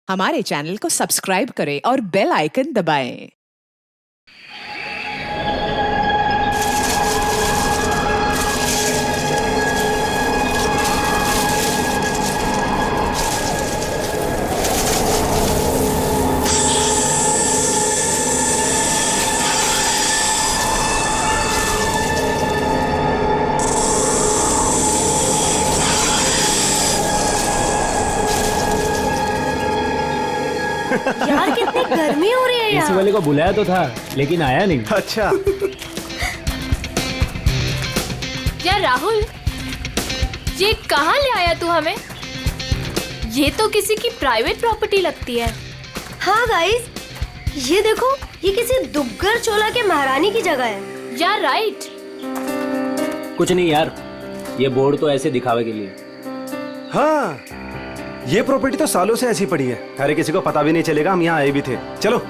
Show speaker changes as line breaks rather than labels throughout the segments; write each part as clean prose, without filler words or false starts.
हमारे चैनल को सब्सक्राइब करें और बेल आइकन दबाएं।
यार कितनी गर्मी हो रही है
एसी
यहाँ।
वाले को बुलाया तो था लेकिन आया नहीं।
अच्छा
यार राहुल, ये कहाँ ले आया तू हमें? ये तो किसी की प्राइवेट प्रॉपर्टी लगती है।
हाँ गाइस, ये देखो, ये किसी दुग्गर चोला के महारानी की जगह है।
यार राइट।
कुछ नहीं यार, ये बोर्ड तो ऐसे दिखावे के लिए।
हाँ, ये प्रॉपर्टी तो सालों से ऐसी पड़ी है, अरे किसी को पता भी नहीं चलेगा हम यहाँ आए भी थे। चलो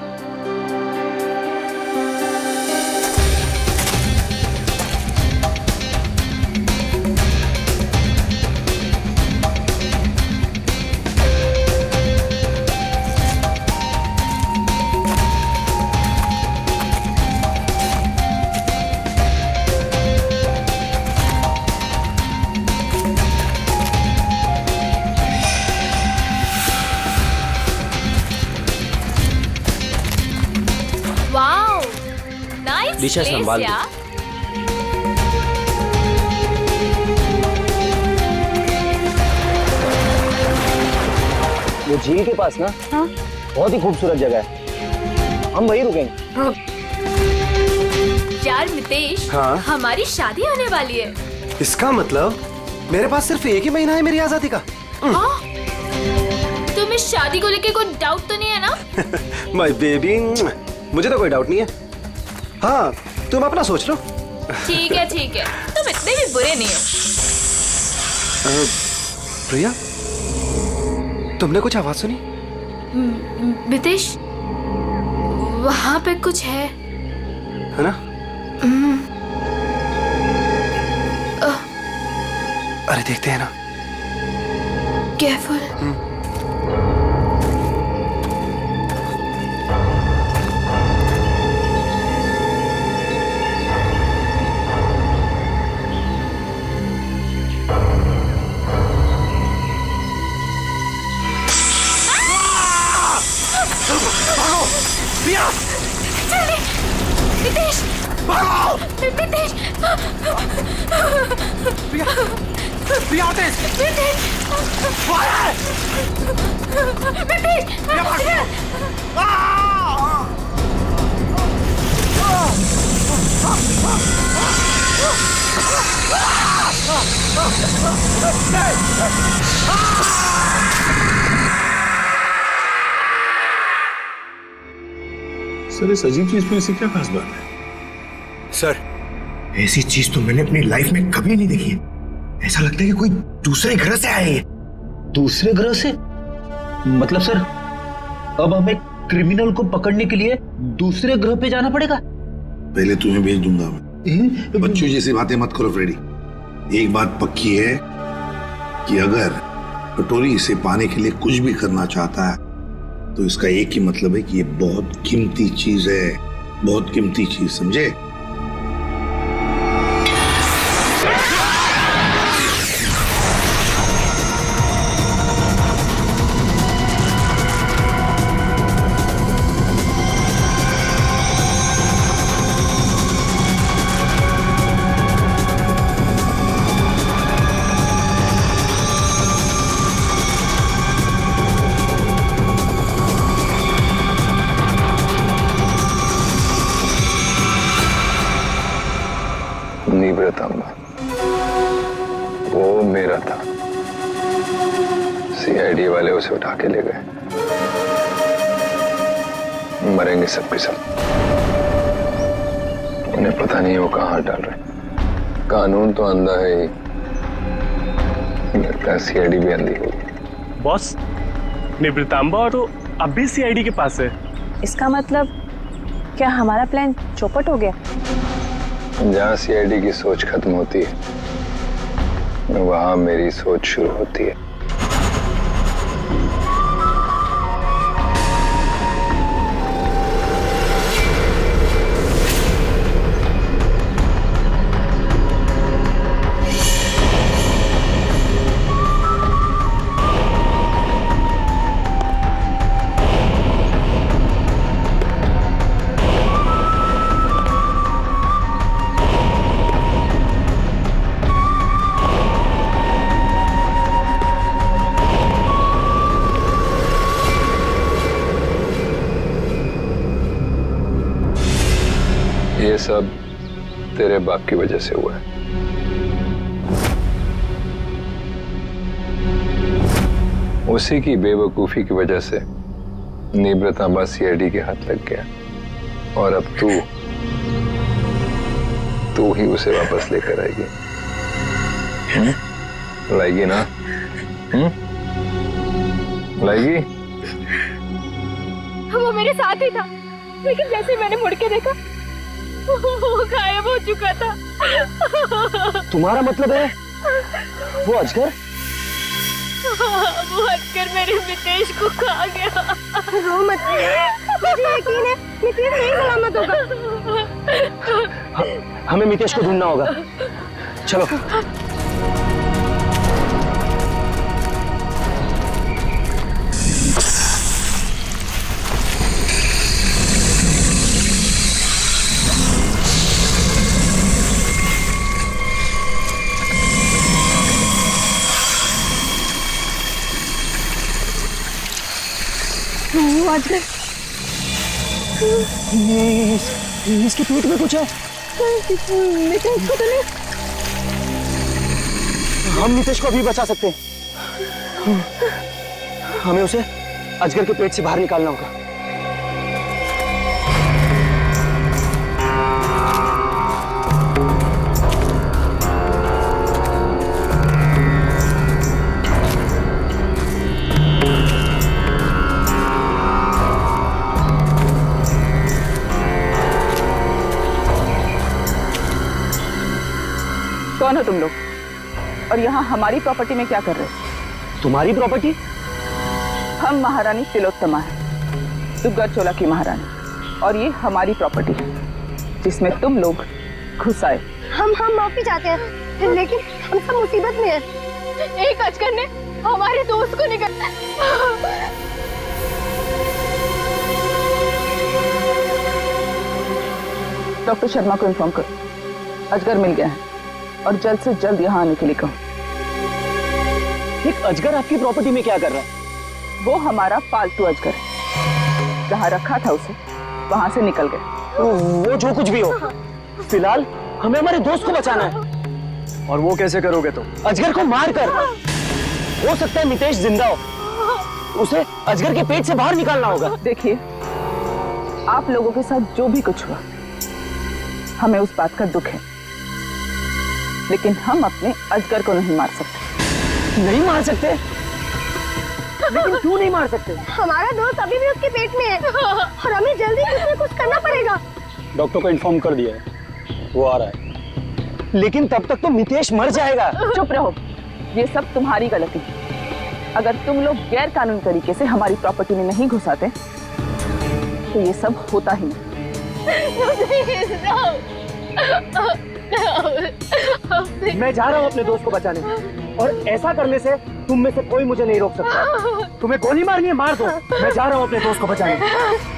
वाओ, नाइस
दिशा
प्लेस
संभाल
यार।
वो झील के पास ना,
हाँ?
बहुत ही खूबसूरत जगह है, हम वहीं रुकेंगे।
हाँ।
यार मितेश,
हाँ?
हमारी शादी होने वाली है।
इसका मतलब मेरे पास सिर्फ एक ही महीना है मेरी आजादी का।
हाँ? तुम्हें शादी को लेके कोई डाउट तो नहीं है ना?
माय बेबी, मुझे तो कोई डाउट नहीं है। हाँ, तुम अपना सोच लो।
ठीक है ठीक है, तुम इतने भी बुरे नहीं हो।
प्रिया, तुमने कुछ आवाज सुनी?
मितेश, वहाँ पे कुछ है
ना? अरे देखते हैं ना।
केयरफुल।
प्रिया,
चले, मितेश, मितेश,
प्रिया तेज,
मितेश,
सर, इस अजीब चीज में ऐसी क्या खास बात है?
सर, ऐसी चीज तो मैंने अपनी लाइफ में कभी नहीं देखी है। ऐसा लगता है कि कोई दूसरे ग्रह से आए हैं।
दूसरे ग्रह से? मतलब सर, अब हमें क्रिमिनल को पकड़ने के लिए दूसरे ग्रह पे जाना पड़ेगा?
पहले तुम्हें भेज दूंगा मैं। बच्चों जैसी बातें मत करो फ्रेडी। एक बात पक्की है कि अगर कटोरी इसे पाने के लिए कुछ भी करना चाहता है तो इसका एक ही मतलब है कि ये बहुत कीमती चीज है, बहुत कीमती चीज, समझे?
निवृतांबा, वो मेरा था। सीआईडी वाले उसे उठा के ले गए। मरेंगे सबके सब। उन्हें पता नहीं वो कहाँ डाल रहे। कानून तो अंधा है ही, लगता है सीआईडी भी अंधी होगी।
बॉस, निवृतांबा और वो अब भी सीआईडी के पास है।
इसका मतलब क्या हमारा प्लान चौपट हो गया?
जहाँ सीआईडी की सोच खत्म होती है, वहां मेरी सोच शुरू होती है। ये सब तेरे बाप की वजह से हुआ है। उसी की बेवकूफी की वजह से निब्रतांबा सीआईडी के हाथ लग गया और अब तू ही उसे वापस लेकर आएगी। लाएगी ना? लाएगी?
वो मेरे साथ ही था, लेकिन जैसे मैंने मुड़ के देखा वो गायब हो चुका था।
तुम्हारा मतलब है वो अजगर?
वो हटकर मेरे मितेश को खा गया।
रो मत, मुझे यकीन है मितेश नहीं सलामत होगा।
हमें मितेश को ढूंढना होगा, चलो।
अजगर,
इसके पेट में कुछ है।
नितेश को तो नहीं।
हम नितेश को अभी बचा सकते हैं। हमें उसे अजगर के पेट से बाहर निकालना होगा।
कौन हो तुम लोग और यहाँ हमारी प्रॉपर्टी में क्या कर रहे हो?
तुम्हारी प्रॉपर्टी?
हम महारानी तिलोत्तमा है, दुग्गल चोला की महारानी, और ये हमारी प्रॉपर्टी है जिसमें तुम लोग घुस आए।
हम माफी चाहते हैं, लेकिन हम सब मुसीबत में हैं।
एक अजगर ने हमारे दोस्त को निकल।
डॉक्टर शर्मा को इन्फॉर्म करो, अजगर मिल गया है और जल्द से जल्द यहाँ आने के लिए कहो।
एक अजगर आपकी प्रॉपर्टी में क्या कर रहा है?
वो हमारा पालतू अजगर है, जहाँ रखा था उसे वहां से निकल गया।
वो जो कुछ भी हो, फिलहाल हमें हमारे दोस्त को बचाना है। और वो कैसे करोगे तुम? अजगर को मार कर। हो सकता है मितेश जिंदा हो, उसे अजगर के पेट से बाहर निकालना होगा।
देखिए, आप लोगों के साथ जो भी कुछ हुआ, हमें उस बात का दुख है, लेकिन हम अपने अजगर को नहीं मार सकते।
नहीं मार सकते? लेकिन क्यों नहीं मार सकते?
हमारा दोस्त अभी भी उसके पेट में है और हमें जल्दी कुछ न कुछ करना पड़ेगा।
डॉक्टर को इन्फॉर्म कर दिया है, वो आ रहा है। लेकिन तब तक तो मितेश मर जाएगा।
चुप रहो, ये सब तुम्हारी गलती है। अगर तुम लोग गैर कानूनी तरीके से हमारी प्रॉपर्टी में नहीं घुसाते तो ये सब होता ही नहीं।
मैं जा रहा हूँ अपने दोस्त को बचाने, और ऐसा करने से तुम में से कोई मुझे नहीं रोक सकता। तुम्हें गोली मारनी है, मार दो। मैं जा रहा हूँ अपने दोस्त को बचाने।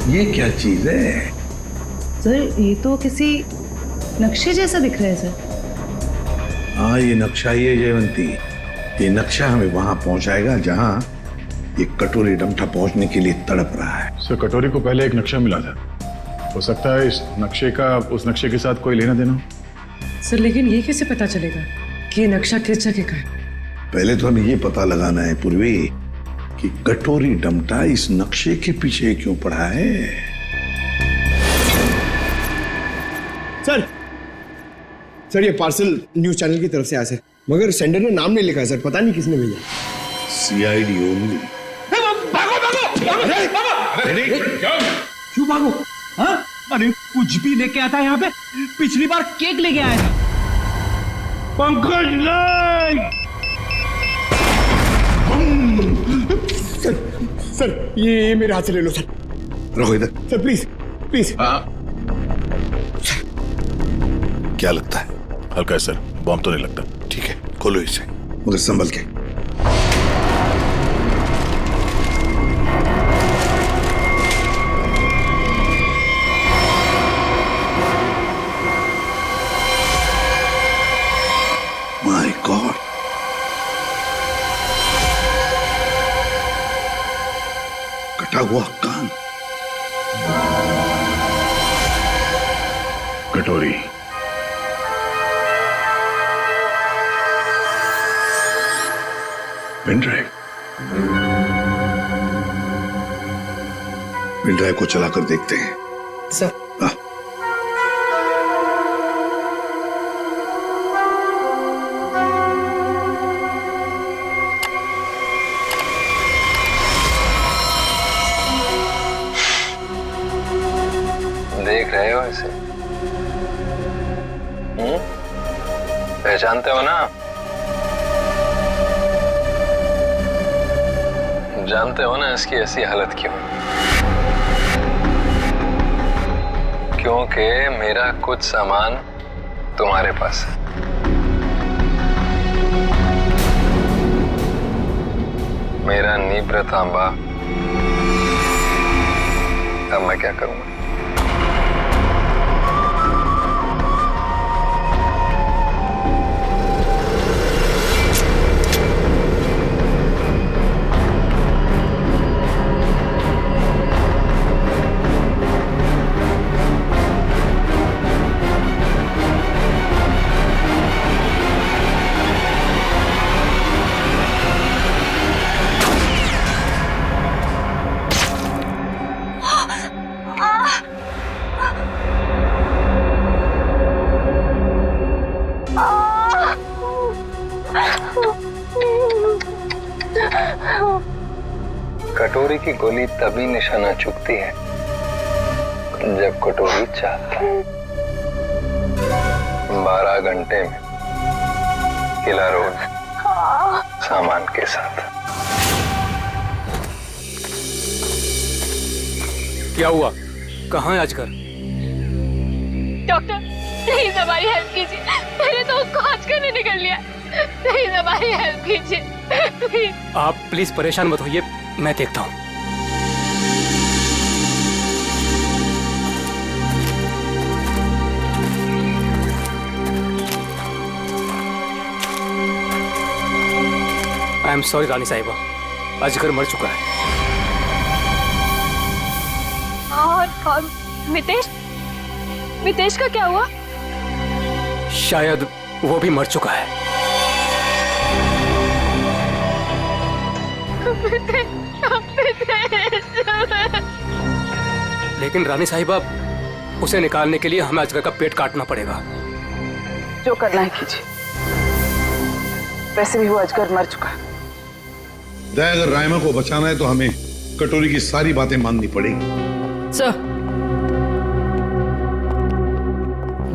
ये क्या चीज है?
सर, ये तो किसी नक्शे जैसा दिख रहा है सर।
हाँ, ये नक्शा ही है जयवंती। ये नक्शा हमें वहां पहुंचाएगा जहां ये कटोरी डमठा पहुंचने के लिए तड़प रहा है।
सर कटोरी को पहले एक नक्शा मिला था, हो सकता है इस नक्शे का उस नक्शे के साथ कोई लेना देना हो।
सर लेकिन ये कैसे पता चलेगा कि ये नक्शा किस जगह का है?
पहले तो हमें ये पता लगाना है पूर्वी कि कटोरी डमटा इस नक्शे के पीछे क्यों पड़ा है।
सर ये पार्सल न्यूज चैनल की तरफ से आया सर, मगर सेंडर ने नाम नहीं लिखा है सर, पता नहीं किसने भेजा।
CID only.
क्यों भागो? हाँ? अरे कुछ भी लेके आता है यहाँ पे। पिछली बार केक लेके आया था। पंकज नहीं।
सर ये मेरे हाथ से ले लो सर।
रखो इधर।
Sir please please.
क्या लगता है?
हल्का है सर, बॉम्ब तो नहीं लगता।
ठीक है, खोलो इसे, मगर संभल के। माय गॉड, कटा हुआ कान।
कटोरी,
पेन ड्राइव। पेन ड्राइव को चलाकर देखते हैं।
सर
देख रहे हो इसे? पहचानते हो ना? जानते हो ना इसकी ऐसी हालत क्यों? क्योंकि मेरा कुछ सामान तुम्हारे पास है। मेरा नीब्र तांबा। अब मैं क्या करूंगा? कटोरी की गोली तभी निशाना चुकती है जब कटोरी चाहता है। 12 घंटे में किला रोड सामान के साथ।
क्या हुआ? कहाँ है आजकल?
डॉक्टर प्लीज हमारी हेल्प कीजिए, मेरे दोस्त को आजकल ने निकल लिया। प्लीज हमारी हेल्प कीजिए प्लीज।
आप प्लीज परेशान मत होइए, मैं देखता हूँ। आई एम सॉरी रानी साहिबा, अजगर मर चुका है।
और मितेश, मितेश का क्या हुआ?
शायद वो भी मर चुका है। लेकिन रानी साहिबा, उसे निकालने के लिए हमें अजगर का पेट काटना पड़ेगा।
जो करना है कीजिए, वैसे भी वो अजगर मर चुका है।
अगर रायमा को बचाना है तो हमें कटोरी की सारी बातें माननी पड़ेगी।
Sir,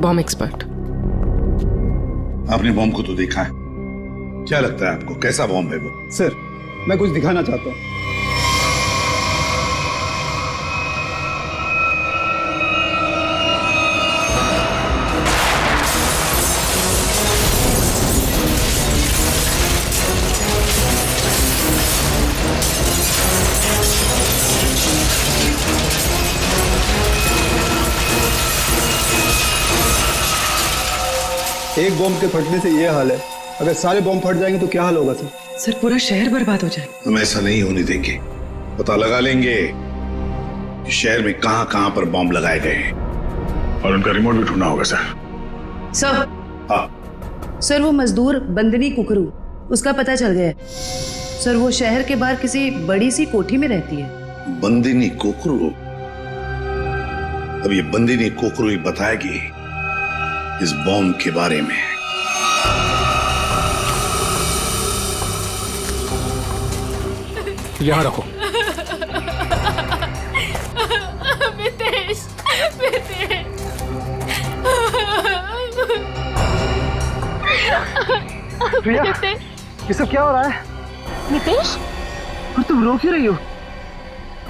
bomb expert.
आपने बॉम्ब को तो देखा है, क्या लगता है आपको कैसा बॉम्ब है वो?
सर मैं कुछ दिखाना चाहता हूँ। एक बॉम्ब के फटने से ये हाल है, अगर सारे बॉम्ब फट जाएंगे तो क्या हाल होगा सर?
सर पूरा शहर बर्बाद हो जाए।
हम ऐसा नहीं होने देंगे। पता लगा लेंगे कि शहर में कहां कहां पर बॉम्ब लगाए गए हैं
और उनका रिमोट भी ढूंढना होगा सर।
सर
हाँ
सर वो मजदूर बंदनी कुकरू, उसका पता चल गया है सर। वो शहर के बाहर किसी बड़ी सी कोठी में रहती है।
बंदिनी कोकरू? अब ये बंदिनी कोकरू ही बताएगी इस बॉम्ब के बारे में।
यहाँ रखो।
मितेश, मितेश।
प्रिया, ये सब क्या हो रहा है?
नितेश,
और तुम रो क्यों रही हो?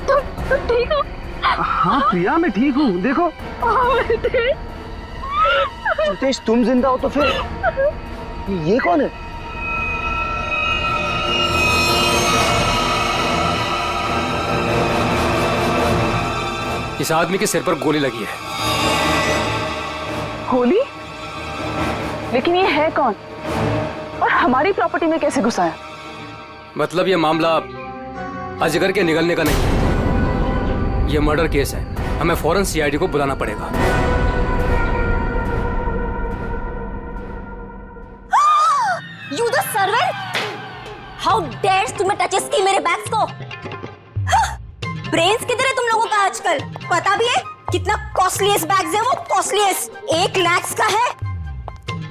तुम ठीक हो?
हाँ प्रिया, मैं ठीक हूँ। देखो नितेश, तुम जिंदा हो तो फिर ये कौन है?
इस आदमी के सिर पर गोली लगी है।
गोली? लेकिन ये है कौन और हमारी प्रॉपर्टी में कैसे घुसा है?
मतलब ये मामला अजगर के निगलने का नहीं, ये मर्डर केस है। हमें फौरन सीआईडी को बुलाना पड़ेगा।
You the servant! How dares तुम्हें टचेस की मेरे बैग्स को? ब्रेन्स किधर है तुम लोगों का आजकल? पता भी है कितना कॉस्टलीस्ट बैग्स है वो? कॉस्टलीस्ट 1 लाख का है,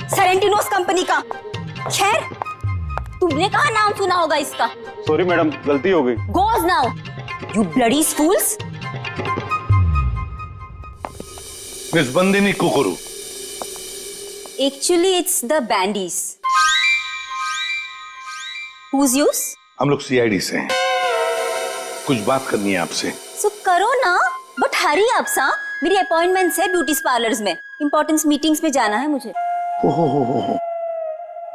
सेरेंटिनोस कंपनी का। खैर, तुमने कहाँ नाम सुना होगा इसका?
सॉरी मैडम, गलती हो गई।
Goes now, you bloody fools!
Miss Bandini Kukru.
Actually, it's the bandies. Who's yours?
हम लोग सीआईडी से हैं। कुछ बात करनी है आपसे।
So करो ना, बट हरी आप सा। मेरी अपॉइंटमेंट्स है ब्यूटी पार्लर्स में, इंपॉर्टेंट मीटिंग्स में जाना है मुझे।
हो।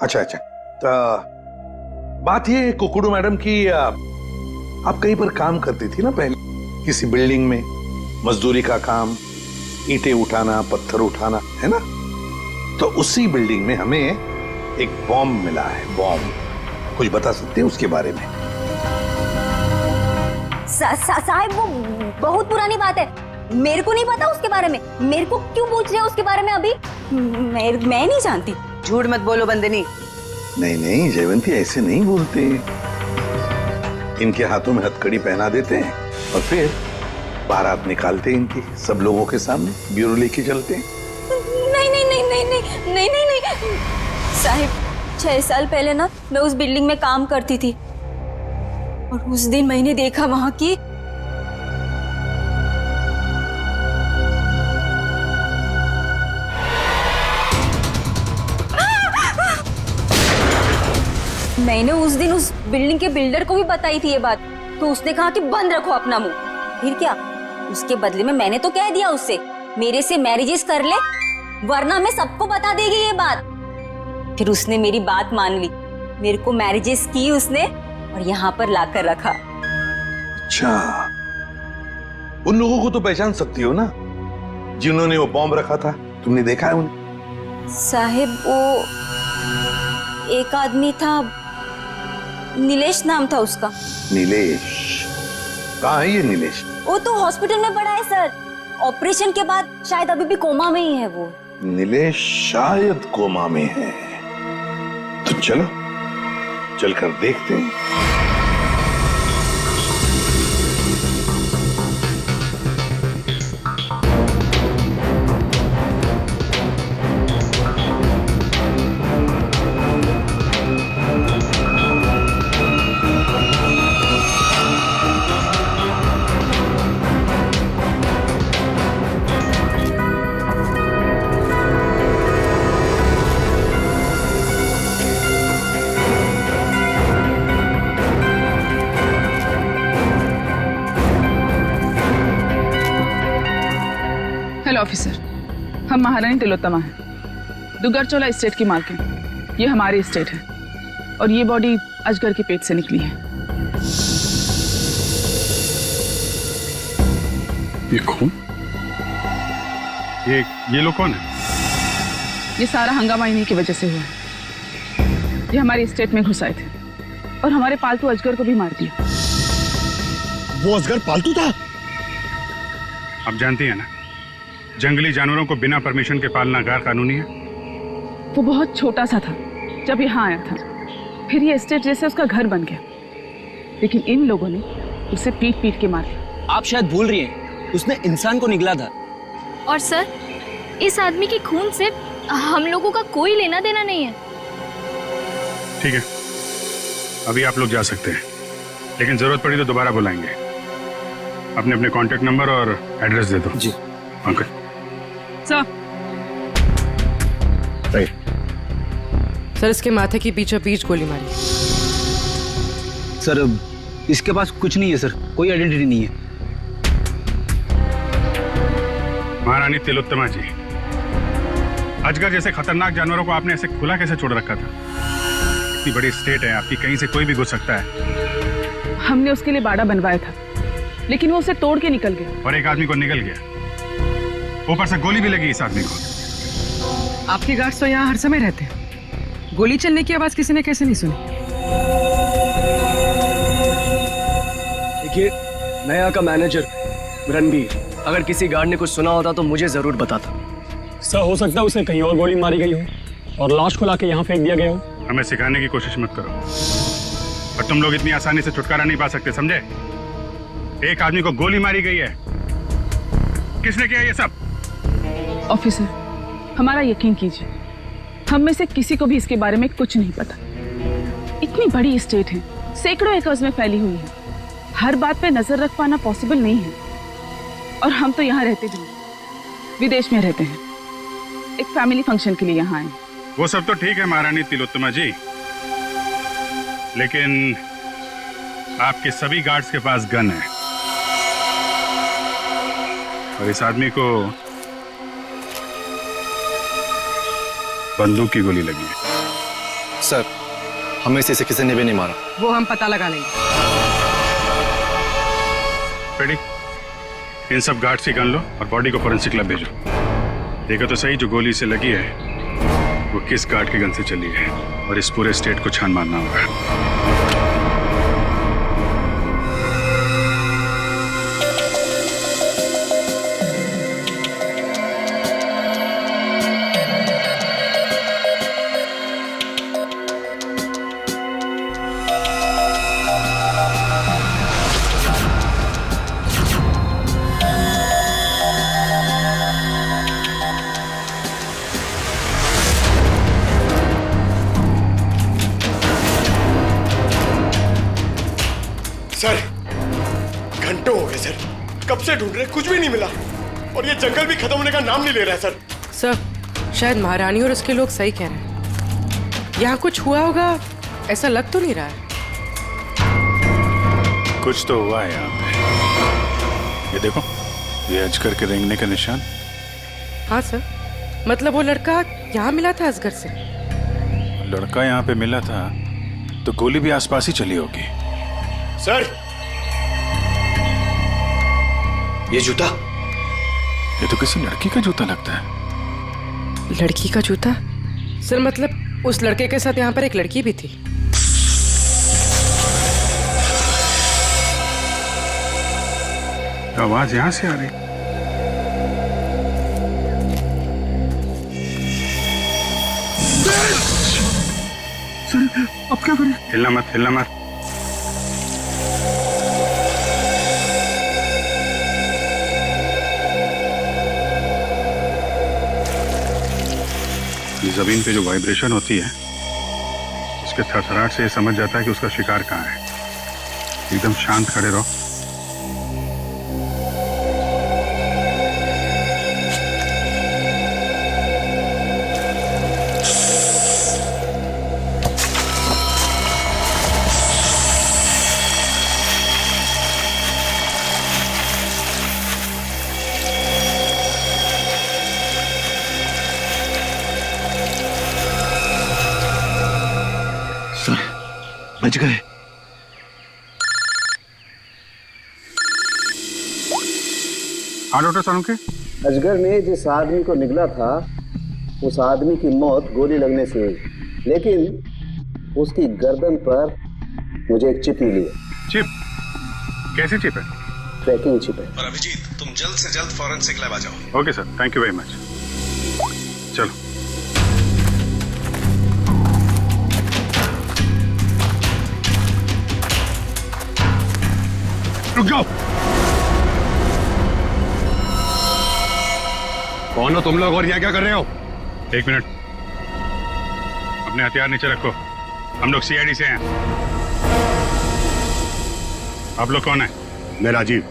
अच्छा अच्छा, तो बात ये है कुकड़ू मैडम की, आप कहीं पर काम करती थी ना पहले, किसी बिल्डिंग में मजदूरी का काम, ईंटें उठाना, पत्थर उठाना, है ना? तो उसी बिल्डिंग में हमें एक बॉम्ब मिला है। बॉम्ब, कुछ बता सकते हैं उसके बारे में?
साहब वो बहुत पुरानी बात है, मेरे को नहीं पता उसके बारे में। मेरे को क्यों पूछ रहे हो उसके बारे में अभी? मैं नहीं जानती।
झूठ मत बोलो बंदनी।
नहीं जयवंती, ऐसे नहीं बोलते। इनके हाथों में हथकड़ी पहना देते हैं और फिर बारात निकालते हैं इनकी सब लोगों के सामने, ब्यूरो लेके चलते हैं।
नहीं साहिब, 6 साल पहले ना मैं उस बिल्डिंग में काम करती थी और उस दिन मैंने देखा वहां की मैंने उस दिन उस बिल्डिंग के बिल्डर को भी बताई थी ये बात, तो उसने कहा कि बंद रखो अपना मुंह। फिर क्या, उसके बदले में मैंने तो कह दिया उससे मेरे से मैरिजेस कर ले, वरना मैं सबको बता देगी ये बात। फिर उसने मेरी बात मान ली, मेरे को मैरिजेस की उसने और यहाँ पर लाकर रखा।
अच्छा, उन लोगों को तो पहचान सकती हो ना जिन्होंने वो बॉम्ब रखा था? तुमने देखा है उन्हें?
साहिब वो एक आदमी था, नीलेश नाम था उसका।
नीलेश? कहाँ है ये नीलेश?
वो तो हॉस्पिटल में पड़ा है सर, ऑपरेशन के बाद शायद अभी भी कोमा में ही है वो।
नीलेश शायद कोमा में है, तो चलो चलकर देखते हैं।
ऑफिसर, हम महारानी तिलोत्तमा हैं, दुग्गरचोला एस्टेट की मालकिन। ये हमारी एस्टेट है और ये बॉडी अजगर के पेट से निकली है।
ये कौन? ये लोग कौन है?
ये सारा हंगामा इन्हीं की वजह से हुआ है। ये हमारी स्टेट में घुस आए थे और हमारे पालतू अजगर को भी मार दिया।
वो अजगर पालतू था?
आप जानती हैं ना, जंगली जानवरों को बिना परमिशन के पालना गैर कानूनी है।
वो बहुत छोटा सा था जब यहाँ आया था, फिर ये स्टेट जैसे उसका घर बन गया, लेकिन इन लोगों ने उसे पीट पीट के मार दिया।
आप शायद भूल रही हैं, उसने इंसान को निगला था।
और सर, इस आदमी के खून से हम लोगों का कोई लेना देना नहीं है।
ठीक है, अभी आप लोग जा सकते हैं, लेकिन जरूरत पड़ी तो दोबारा बुलाएंगे। अपने अपने कांटेक्ट नंबर और एड्रेस दे दो।
जी।
Okay
sir.
सर, इसके माथे की बीचों बीच गोली मारी।
सर, इसके पास कुछ नहीं है सर, कोई आइडेंटिटी नहीं है।
महारानी तिलोत्तमा जी, अजगर जैसे खतरनाक जानवरों को आपने ऐसे खुला कैसे छोड़ रखा था? इतनी बड़ी स्टेट है आपकी, कहीं से कोई भी घुस सकता है।
हमने उसके लिए बाड़ा बनवाया था, लेकिन वो उसे तोड़ के निकल गया।
और एक आदमी को निकल गया, ऊपर से गोली भी लगी इस आदमी को।
आपके गार्ड्स तो यहाँ हर समय रहते हैं, गोली चलने की आवाज किसी ने कैसे नहीं सुनी?
देखिए, मैं यहाँ का मैनेजर रणबीर, अगर किसी गार्ड ने कुछ सुना होता तो मुझे जरूर बताता।
सर, हो सकता है उसे कहीं और गोली मारी गई हो और लाश को लाके यहाँ फेंक दिया गया हो।
हमें सिखाने की कोशिश मत करो, और तुम लोग इतनी आसानी से छुटकारा नहीं पा सकते, समझे? एक आदमी को गोली मारी गई है, किसने किया ये सब?
ऑफिसर, हमारा यकीन कीजिए, हम में से किसी को भी इसके बारे में कुछ नहीं पता। इतनी बड़ी स्टेट है, सैकड़ों एकर्स में फैली हुई है, हर बात पे नजर रख पाना पॉसिबल नहीं है। और हम तो यहाँ रहते भी नहीं, विदेश में रहते हैं, एक फैमिली फंक्शन के लिए यहाँ आए।
वो सब तो ठीक है महारानी तिलोत्तमा जी, लेकिन आपके सभी गार्ड्स के पास गन है, और इस आदमी को बंदूक की गोली लगी है।
सर, हमें से किसी ने भी नहीं मारा।
वो हम पता लगा लेंगे।
रेडी? इन सब गार्ड्स की गन लो और बॉडी को फोरेंसिक लैब भेजो। देखो तो सही, जो गोली से लगी है वो किस गार्ड की गन से चली है, और इस पूरे स्टेट को छान मारना होगा।
सर, घंटों हो गए सर, कब से ढूंढ रहे, कुछ भी नहीं मिला, और ये जंगल भी खत्म होने का नाम नहीं ले रहा है सर।
सर, शायद महारानी और उसके लोग सही कह रहे हैं, यहाँ कुछ हुआ होगा, ऐसा लग तो नहीं रहा है।
कुछ तो हुआ है यहाँ पे। ये देखो, ये अजगर के रेंगने का निशान।
हाँ सर, मतलब वो लड़का यहाँ मिला था अजगर से।
लड़का यहाँ पे मिला था तो गोली भी आसपास ही चली होगी।
सर, ये जूता,
ये तो किसी लड़की का जूता लगता है।
लड़की का जूता? सर, मतलब उस लड़के के साथ यहाँ पर एक लड़की भी थी।
आवाज यहाँ से आ रही। सर, अब क्या करें? हिलना मत, हिलना मत। जमीन पे जो वाइब्रेशन होती है, उसके थरथराहट से ये समझ जाता है कि उसका शिकार कहाँ है। एकदम शांत खड़े रहो।
बच गए।
हाँ डॉक्टर सालुंके,
अजगर ने जिस आदमी को निगला था, उस आदमी की मौत गोली लगने से हुई, लेकिन उसकी गर्दन पर मुझे एक चिप मिली है।
चिप? कैसी चिप है?
ट्रैकिंग चिप है।
और अभिजीत, तुम जल्द से जल्द फॉरेंसिक लैब आ जाओ।
Okay sir, thank you very much. चलो। रुक जाओ।
कौन हो तुम लोग और यहाँ क्या कर रहे हो?
एक मिनट, अपने हथियार नीचे रखो। हम लोग सीआईडी से हैं। आप लोग कौन है?
मैं राजीव,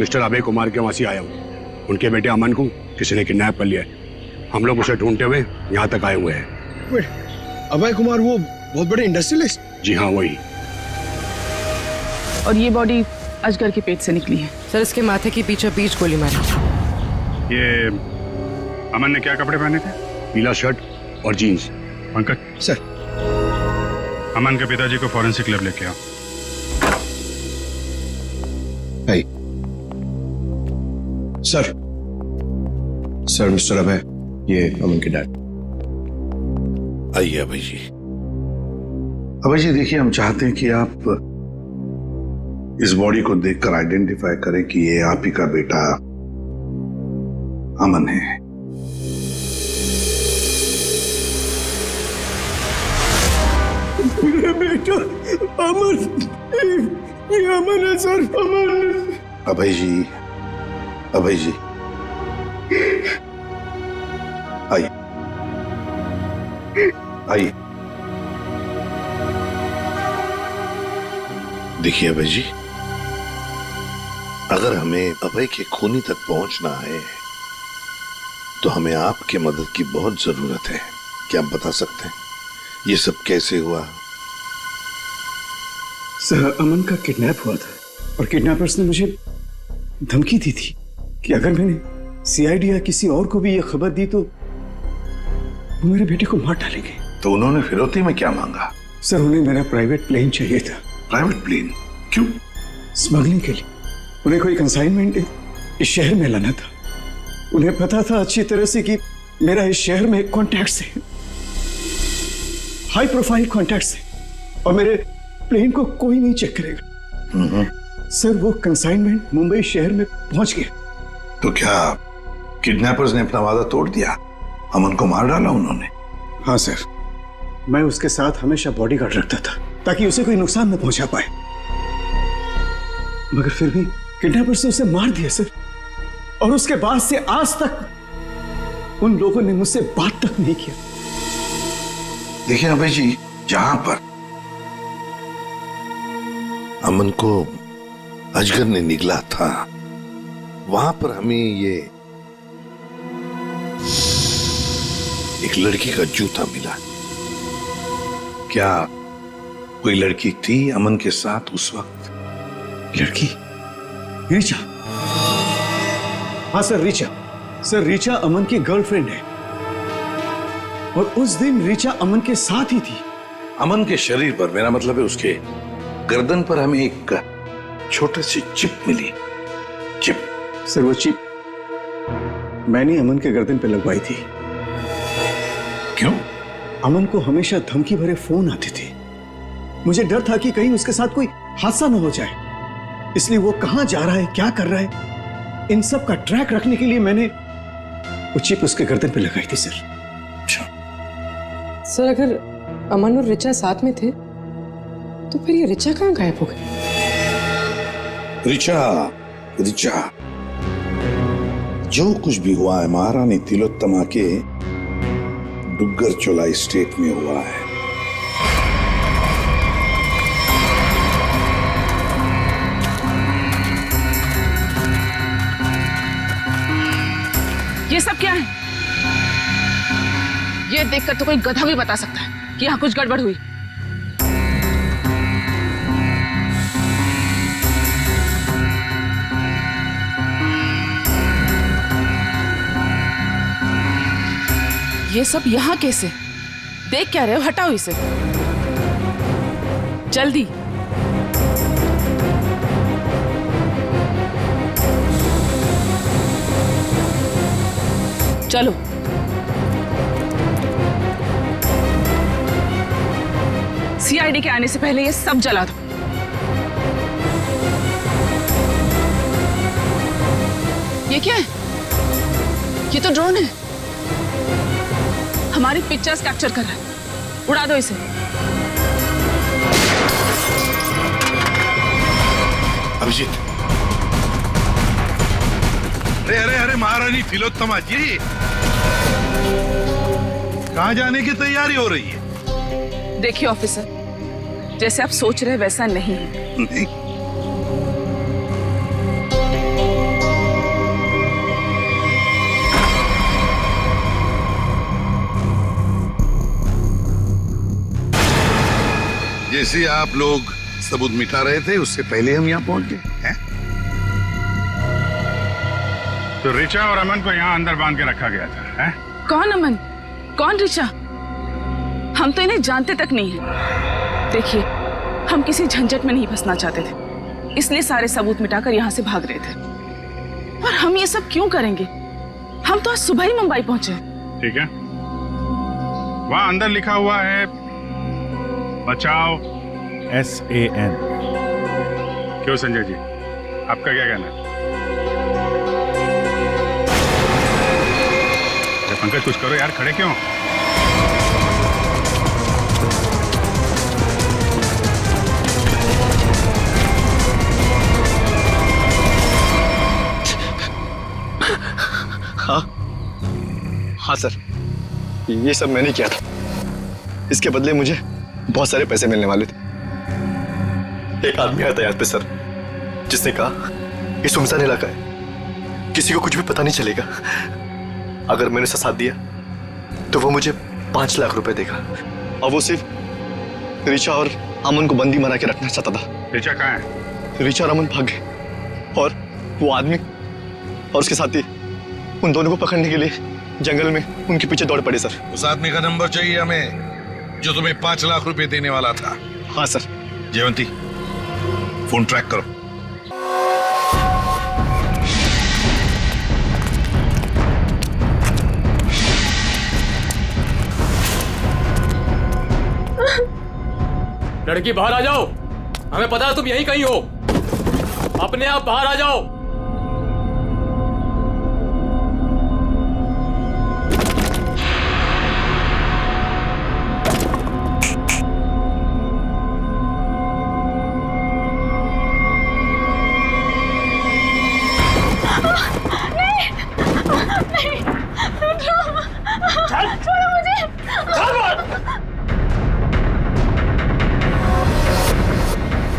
मिस्टर अभय कुमार के वहां से आया हूँ। उनके बेटे अमन को किसी ने किडनैप कर लिया है। हम लोग उसे ढूंढते हुए यहाँ तक आए हुए हैं।
अभय कुमार वो बहुत बड़े इंडस्ट्रियलिस्ट?
जी हाँ, वही।
और ये बॉडी अजगर के पेट से निकली है।
सर, इसके माथे की बीचों बीच गोली मारी।
ये अमन ने क्या कपड़े पहने थे?
पीला शर्ट और जीन्स।
पंकज
सर,
अमन के पिताजी को फॉरेंसिक लैब लेके आओ।
सर मिस्टर अभय, ये अमन के डैड।
आइए अभय जी। अभय जी देखिए, हम चाहते हैं कि आप इस बॉडी को देखकर आइडेंटिफाई करें कि ये आप ही का बेटा अमन है।
मेरा बेटा अमन, ये अमन है सर, अमन।
अभय जी, अभय जी आइए, आइए। देखिए अभय जी, अगर हमें अभय के खूनी तक पहुंचना है तो हमें आपकी मदद की बहुत जरूरत है। क्या आप बता सकते हैं ये सब कैसे हुआ?
सर, अमन का किडनैप हुआ था और किडनैपर्स ने मुझे धमकी दी थी कि अगर मैंने सीआईडी या किसी और को भी ये खबर दी तो वो मेरे बेटे को मार डालेंगे।
तो उन्होंने फिरौती में क्या मांगा?
सर, उन्हें मेरा प्राइवेट प्लेन चाहिए था।
Private plane? क्यों?
स्मगलिंग के लिए। उन्हें कोई कंसाइनमेंट इस शहर में लाना था। उन्हें पता था अच्छी तरह से कि मेरा इस शहर में कॉन्टैक्ट्स है, हाई प्रोफाइल कॉन्टैक्ट्स है, और मेरे प्लेन को कोई नहीं चेक करेगा। सर, वो कंसाइनमेंट मुंबई शहर में पहुंच गया।
तो क्या किडनैपर्स ने अपना वादा तोड़ दिया? अमन को मार डाला उन्होंने?
हाँ सर, मैं उसके साथ हमेशा बॉडीगार्ड रखता था ताकि उसे कोई नुकसान न पहुंचा पाए, मगर फिर भी किडनैपर्स ने उसे मार दिया सर। और उसके बाद से आज तक उन लोगों ने मुझसे बात तक नहीं किया।
देखिए अभय जी, जहां पर अमन को अजगर ने निगला था वहां पर हमें ये एक लड़की का जूता मिला। क्या कोई लड़की थी अमन के साथ उस वक्त?
लड़की? रीचा? हाँ सर, रीचा। सर, रीचा अमन की गर्लफ्रेंड है और उस दिन रीचा अमन के साथ ही थी।
अमन के शरीर पर, मेरा मतलब है उसके गर्दन पर, हमें एक छोटी सी चिप मिली। चिप?
सर, वो चिप मैंने अमन के गर्दन पे लगवाई थी।
क्यों?
अमन को हमेशा धमकी भरे फोन आते थे। मुझे डर था कि कहीं उसके साथ कोई हादसा न हो जाए, इसलिए वो कहां जा रहा है, क्या कर रहा है, इन सब का ट्रैक रखने के लिए मैंने वो चिप उसके गर्दन पे लगाई थी सर।
सर, अगर अमन और रिचा साथ में थे तो फिर ये रिचा कहाँ गायब हो गई?
रिचा, रिचा, जो कुछ भी हुआ है महारानी तिलोत्तमा के डुग्गर चोलाई स्टेट में हुआ है।
ये सब क्या है? ये देखकर तो कोई गधा भी बता सकता है कि यहाँ कुछ गड़बड़ हुई। ये सब यहाँ कैसे? देख क्या रहे हो? हटाओ इसे जल्दी। चलो। सीआईडी के आने से पहले ये सब जला दो। ये क्या है? ये तो ड्रोन है, हमारी पिक्चर्स कैप्चर कर रहा है। उड़ा दो इसे।
अभिजीत, अरे अरे अरे महारानी तिलोत्तमा जी, कहाँ जाने की तैयारी हो रही है?
देखिए ऑफिसर, जैसे आप सोच रहे वैसा नहीं है।
नहीं? जैसे आप लोग सबूत मिटा रहे थे, उससे पहले हम यहाँ पहुंच गए हैं।
तो रिचा और अमन को यहाँ अंदर बांध के रखा गया था, हैं?
कौन अमन, कौन रिचा? हम तो इन्हें जानते तक नहीं है। देखिए, हम किसी झंझट में नहीं फंसना चाहते थे, इसलिए सारे सबूत मिटाकर यहाँ से भाग रहे थे। और हम ये सब क्यों करेंगे? हम तो आज सुबह ही मुंबई पहुंचे।
ठीक है, वहां अंदर लिखा हुआ है बचाओ SAN। क्यों संजय जी, आपका क्या कहना है? पंकज कुछ करो यार, खड़े क्यों?
हाँ सर, ये सब मैंने किया था। इसके बदले मुझे बहुत सारे पैसे मिलने वाले थे। एक आदमी आया था यहाँ पे सर, जिसने कहा ये सुनसान इलाका है, किसी को कुछ भी पता नहीं चलेगा। अगर मैंने उसका साथ दिया तो वो मुझे 5 लाख रुपए देगा। और वो सिर्फ रिचा और अमन को बंदी बना के रखना चाहता था।
रिचा कहाँ है?
रिचा और अमन भाग गए, और वो आदमी और उसके साथी उन दोनों को पकड़ने के लिए जंगल में उनके पीछे दौड़ पड़े सर।
उस आदमी का नंबर चाहिए हमें, जो तुम्हें 5 लाख रुपए देने वाला था।
हाँ सर।
जयवंती, फोन ट्रैक करो।
लड़की बाहर आ जाओ, हमें पता है तुम यहीं कहीं हो। अपने आप बाहर आ जाओ।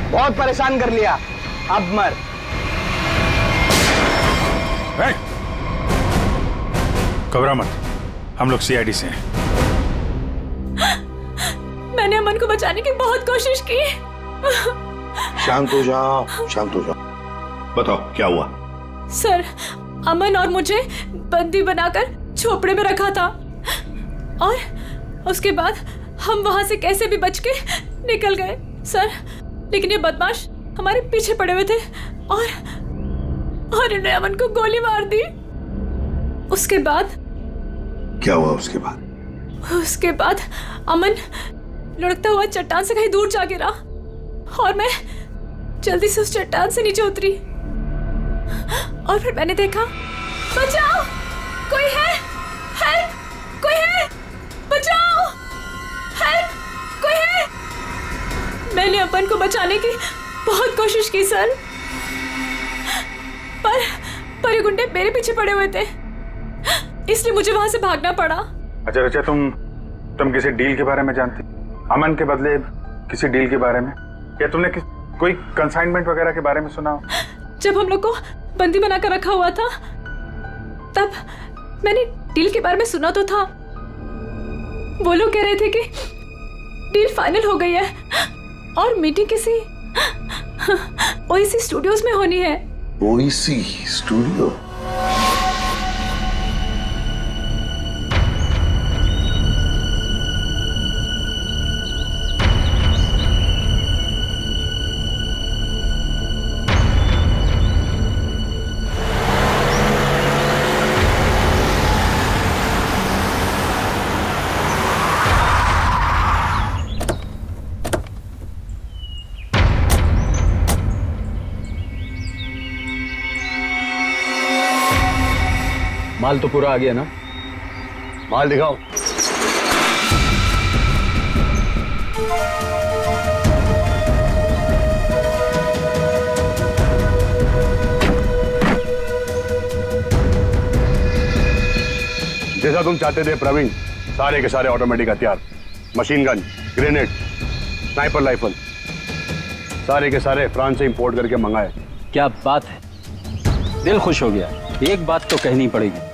बहुत परेशान कर लिया, अब मर।
घबरा मत, हम लोग CID से हैं।
मैंने अमन को बचाने की बहुत कोशिश की।
शांत हो जाओ, शांत हो जाओ। बताओ क्या हुआ?
सर, अमन और मुझे बंदी बनाकर झोपड़े में रखा था, और उसके बाद हम वहां से कैसे भी बच के निकल गए सर। लेकिन ये बदमाश हमारे पीछे पड़े हुए थे, और इन्होंने अमन को गोली मार दी। उसके बाद
क्या हुआ? उसके बाद
अमन लुढ़कता हुआ चट्टान से कहीं दूर जा गिरा, और मैं जल्दी से उस चट्टान से नीचे उतरी, और फिर मैंने देखा, बचाओ, कोई है, हेल्प, कोई है, बचाओ, हेल्प, कोई है। मैंने अपन को बचाने की बहुत कोशिश की सर, पर ये गुंडे मेरे पीछे पड़े हुए थे, इसलिए मुझे वहां से भागना पड़ा।
अच्छा रिचा, तुम किसी डील के बारे में जानती? अमन के बदले किसी डील के बारे में, या तुमने कोई कंसाइनमेंट वगैरह के बारे में सुना हो?
जब हम लोग को बंदी बनाकर रखा हुआ था, तब मैंने डील के बारे में सुना तो था। वो लोग कह रहे थे कि डील फाइनल हो गई है और मीटिंग किसी OEC स्टूडियोज में होनी है।
OEC studio?
माल तो पूरा आ गया ना?
माल दिखाओ। जैसा तुम चाहते थे प्रवीण, सारे के सारे ऑटोमेटिक हथियार, machine gun, grenade, sniper rifle, सारे के सारे फ्रांस से इंपोर्ट करके मंगाए।
क्या बात है, दिल खुश हो गया। एक बात तो कहनी पड़ेगी,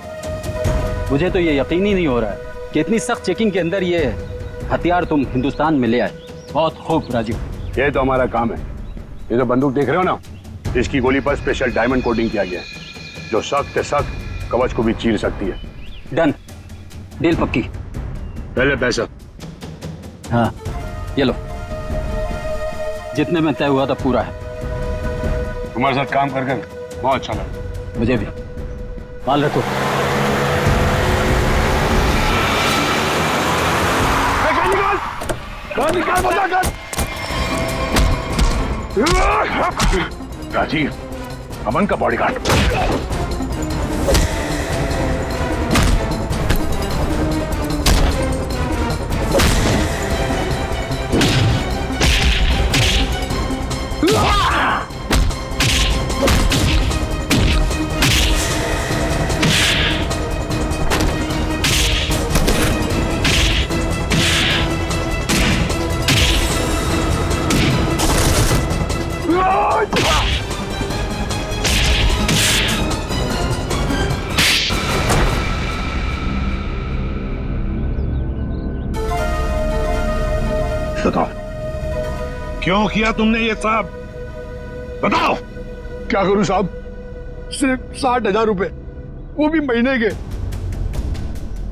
मुझे तो ये यकीन ही नहीं हो रहा है कि इतनी सख्त चेकिंग के अंदर ये हथियार तुम हिंदुस्तान में ले आए। बहुत खूब राजीव,
ये तो हमारा काम है। ये जो बंदूक देख रहे हो ना, इसकी गोली पर स्पेशल डायमंड कोटिंग किया गया है, जो सख्त सख्त कवच को भी चीर सकती है।
डन, डील पक्की।
पहले पैसा।
हाँ ये लो, जितने में तय हुआ था पूरा है।
तुम्हारे साथ काम कर बहुत अच्छा लगा।
मुझे भी। माल रखो।
राजीव, अमन का बॉडीगार्ड।
बताओ, क्यों किया तुमने ये सब? बताओ।
क्या करूं साहब, सिर्फ 60,000 रुपए, वो भी महीने के।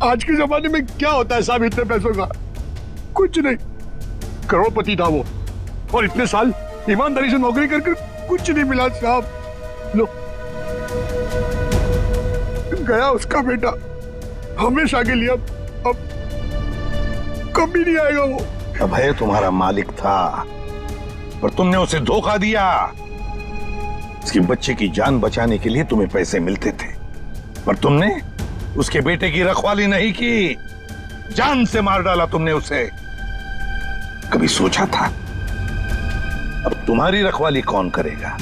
आज के जमाने में क्या होता है साहब इतने पैसों का? कुछ नहीं। करोड़पति था वो, और इतने साल ईमानदारी से नौकरी करके कुछ नहीं मिला साहब। लो, गया उसका बेटा, हमेशा के लिए। अब कभी नहीं आएगा वो।
अभय तुम्हारा मालिक था, पर तुमने उसे धोखा दिया। उसके बच्चे की जान बचाने के लिए तुम्हें पैसे मिलते थे, पर तुमने उसके बेटे की रखवाली नहीं की, जान से मार डाला तुमने उसे। कभी सोचा था अब तुम्हारी रखवाली कौन करेगा?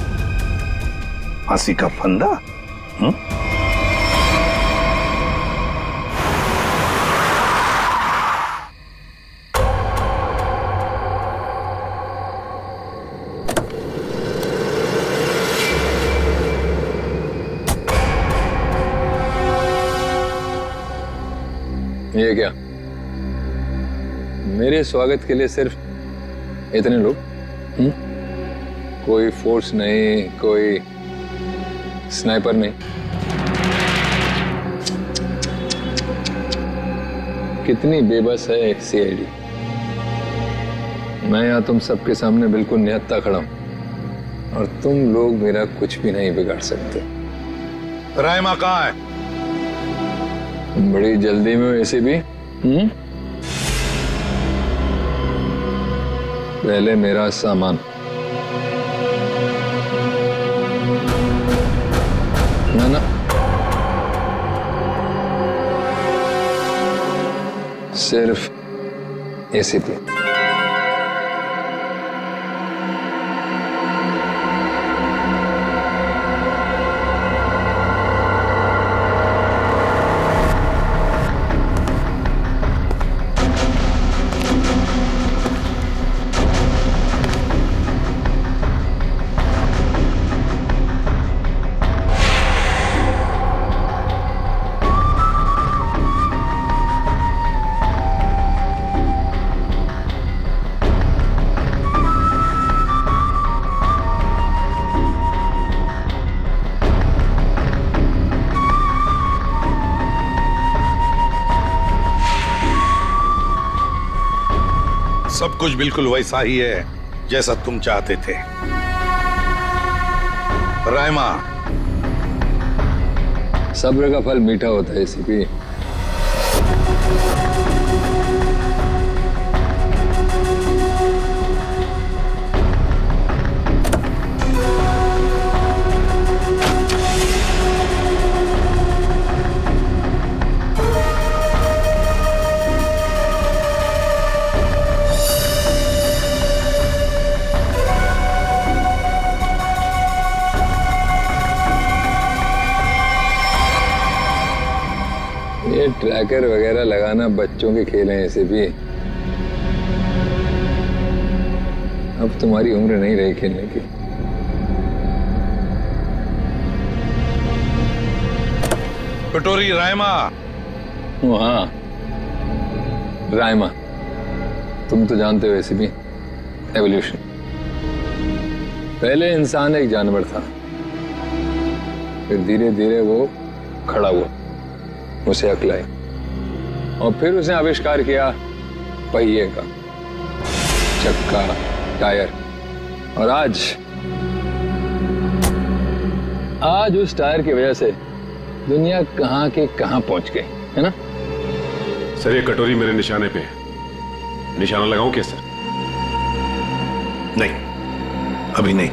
फांसी का फंदा?
ये क्या, मेरे स्वागत के लिए सिर्फ इतने लोग? कोई फोर्स नहीं, कोई स्नाइपर नहीं। कितनी बेबस है सीआईडी। मैं यहाँ तुम सबके सामने बिल्कुल निहत्था खड़ा हूं, और तुम लोग मेरा कुछ भी नहीं बिगाड़ सकते।
रायमा कहाँ है?
बड़ी जल्दी में वैसे भी। पहले मेरा सामान। ना सिर्फ एसीपी।
सब कुछ बिल्कुल वैसा ही है जैसा तुम चाहते थे। रायमा,
सब्र का फल मीठा होता है एसीपी। क्रैकर वगैरह लगाना बच्चों के खेल हैं ऐसे भी। अब तुम्हारी उम्र नहीं रही खेलने की।
कटोरी रायमा।
हाँ रायमा, तुम तो जानते हो ऐसे भी एवोल्यूशन। पहले इंसान एक जानवर था, फिर धीरे धीरे वो खड़ा हुआ, उसे अक्ल आई और फिर उसने आविष्कार किया पहिए का, चक्का, टायर। और आज उस टायर की वजह से दुनिया कहां के कहां पहुंच गई है ना।
सर ये कटोरी मेरे निशाने पे है, निशाना लगाऊं क्या सर?
नहीं, अभी नहीं।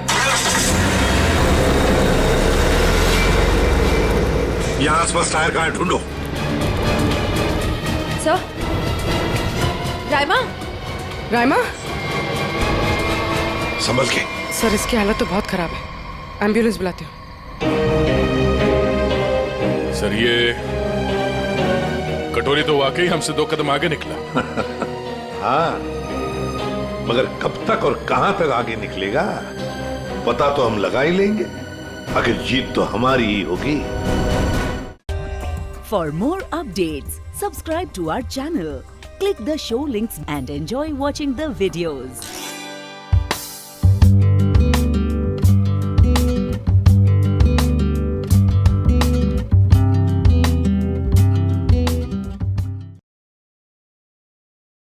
यहां आसपास टायर कहां है, ढूंढो।
सर, रायमा,
रायमा,
संभल के।
सर इसकी हालत तो बहुत खराब है, एम्बुलेंस बुलाते हो।
सर ये कटोरी तो वाकई हमसे 2 कदम आगे निकला।
हाँ, मगर कब तक और कहां तक आगे निकलेगा पता तो हम लगा ही लेंगे। आखिर जीत तो हमारी ही होगी।
For more updates, subscribe to our channel, click the show links and enjoy watching the videos.